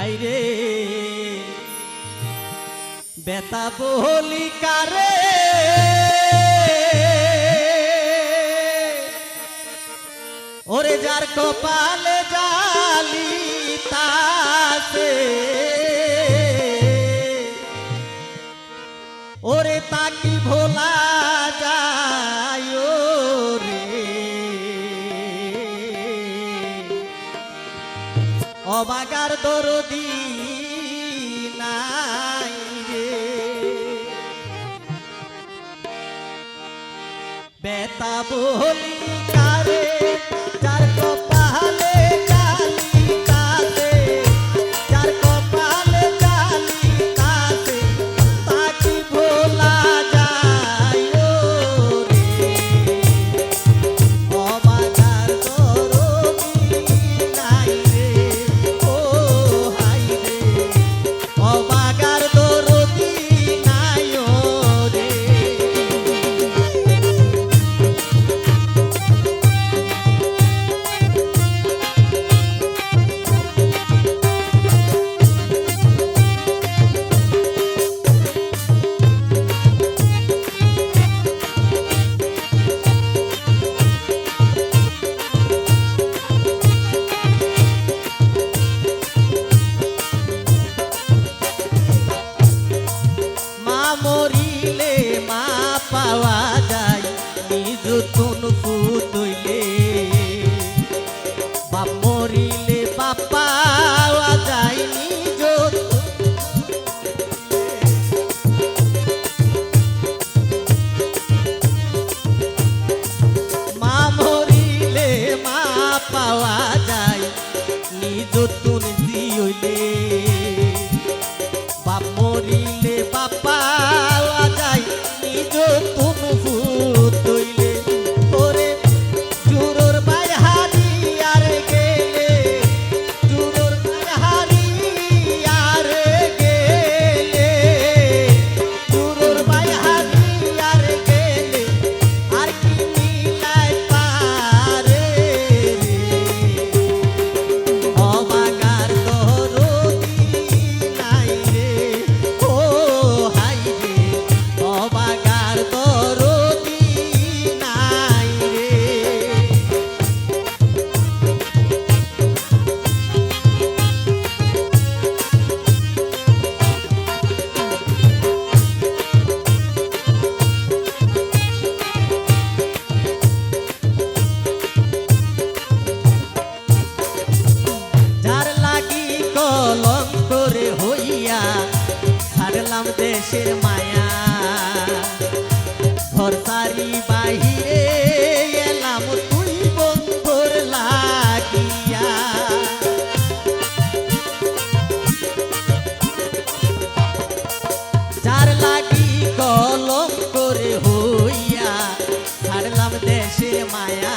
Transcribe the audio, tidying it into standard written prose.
হাইরে বেতা বলি কারে ওরে যার কপালে জালি তাসে ওরে তাকি ভোলা যায় রে অবাগার দরদি নাই রে বেতা বলি কারে যার কপালে জালি তাসে যার কপালে জালি তাসে তাকি ভোলা যায় রে অবাগার দরদি নাই রে ও হাই রে অবাগার দরদি নাই রে মরিলে মা পাওয়া যায় নিজ তুন ফুতইলে বাপ মরিলে বাপ পাওয়া যায় নিজ মা মরিলে মা পাওয়া যায় নিজ তুন দিইলে বাপ মরিলে বাপ পাওয়া যায় নিজ তুম ফুতইলে ওরে জুরোর বাইহারি আর গেলে জুরোর বাইহারি আর গেলে জুরোর বাইহারি আর গেলে আর কি মিলাই পারে অবাগার দরদি নাই রে ও হাই রে অবাগার দরদি নাই রে যার লাগি কলঙ্ক রে হইয়া ছাড়লাম দেশের মায়া ঘর সারি বাহিরে এলাম তুই বন্ধুর লাগিয়া যার লাগি কলঙ্ক রে হইয়া ছাড়লাম দেশের মায়া